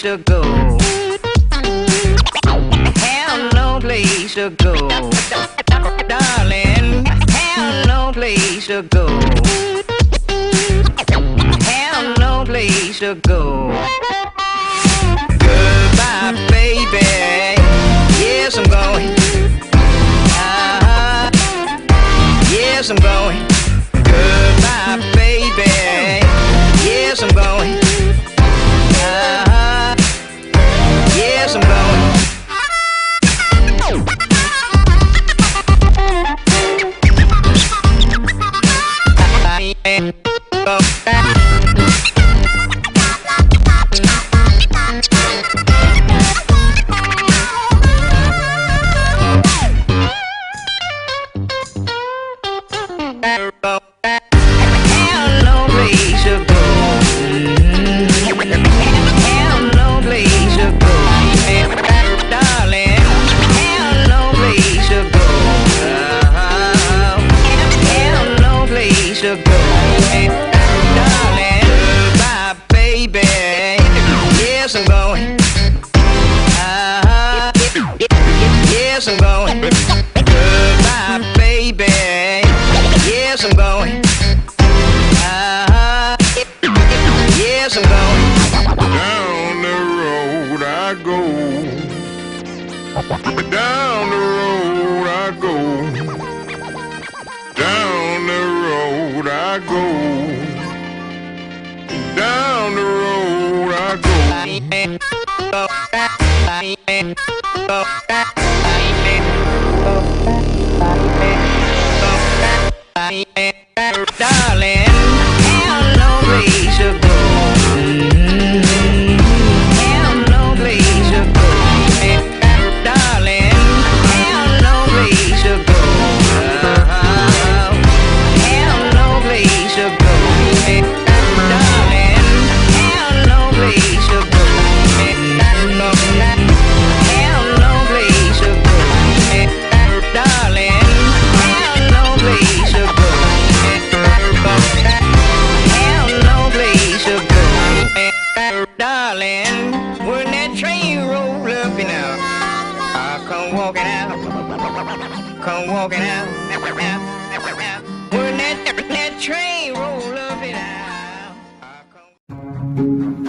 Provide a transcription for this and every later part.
to go. Have no place to go. Darling, have no place to go. Have no place to go. Goodbye, baby. Yes, I'm going. Yes, I'm going. Goodbye, baby. Yes, I'm going. Yes, I'm going. Yes, I'm going. Goodbye, baby. Yes, I'm going. Yes, I'm going. Down the road I go. Down the road I go. Down the road I go. Down the road I go. Darling, have no place to go. Have no place to go. Darling, have no place to go. Have no place to go. Darling, have no place to go. Have no place to go. Darling, have no place to go. Have no place to go. Darling, when that train roll up and out, I come walking out. Come walking out. When that train roll up and out, I come.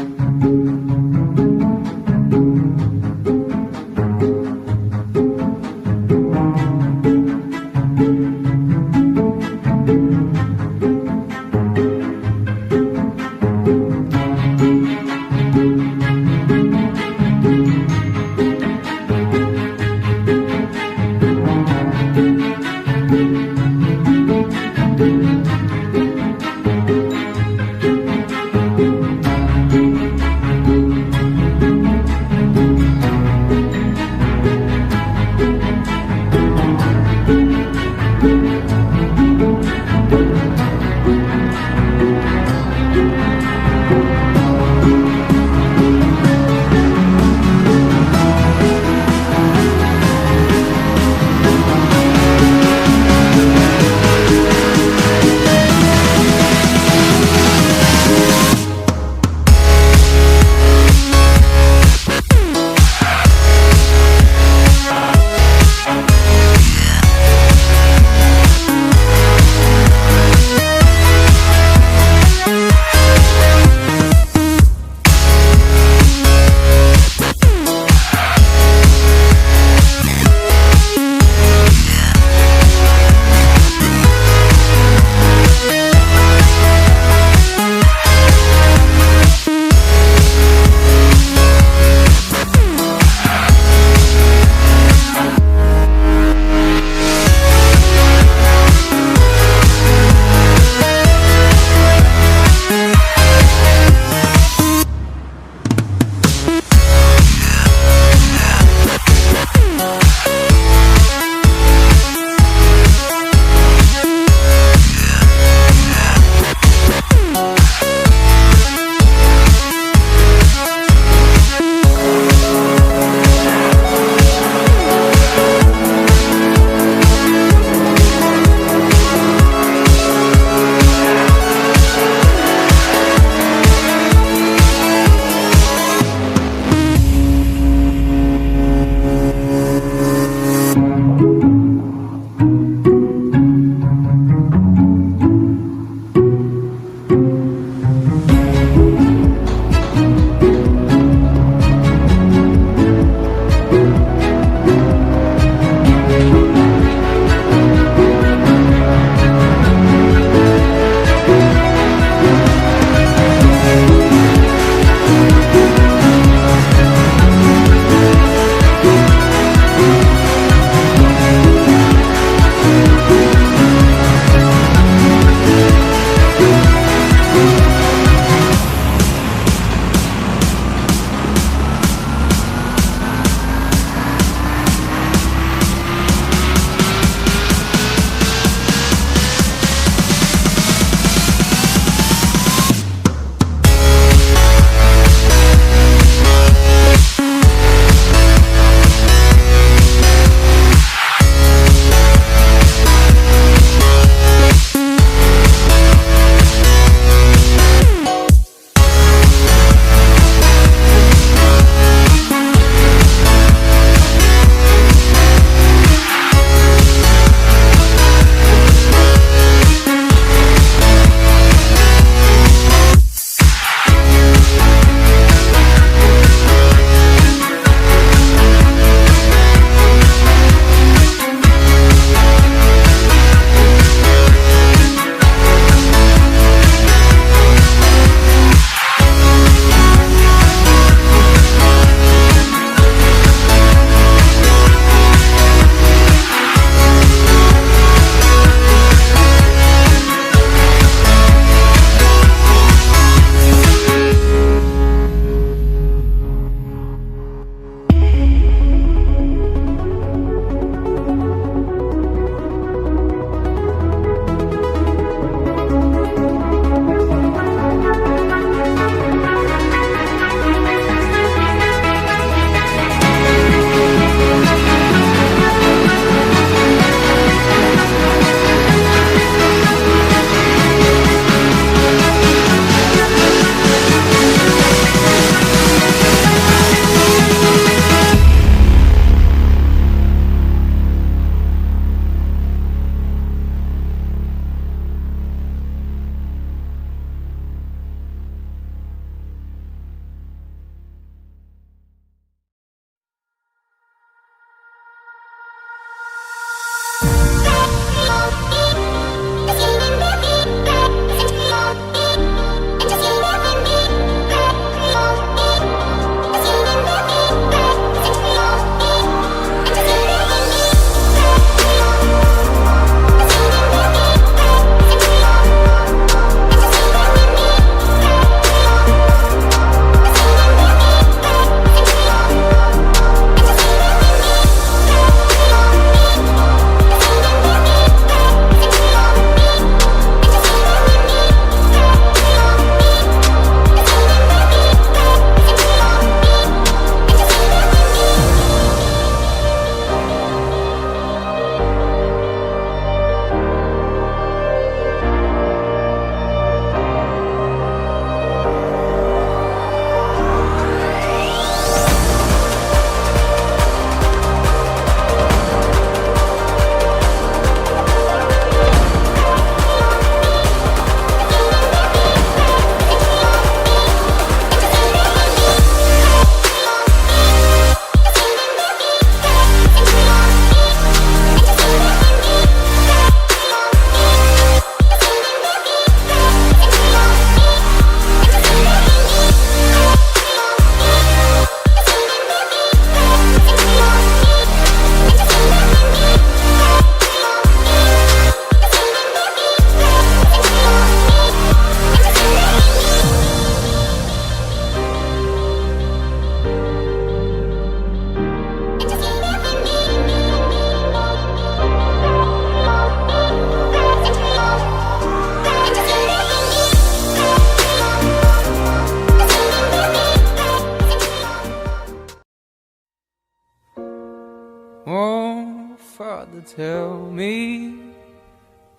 Father, tell me,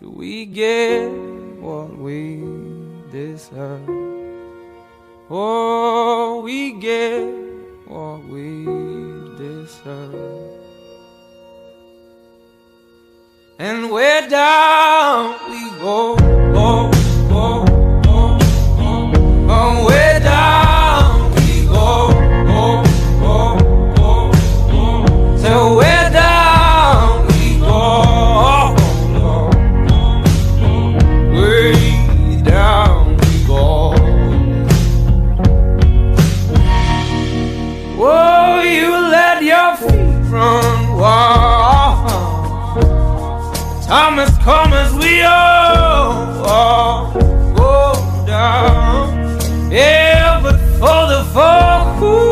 do we get what we deserve? Oh, we get what we deserve. And where down we go, oh, oh, oh, oh, oh, where down we go, oh, oh, oh, oh, so where down we go, oh, oh, oh, way down we go. Oh, you let your feet run wild. Time has come as we all go down. Yeah, but for the folk who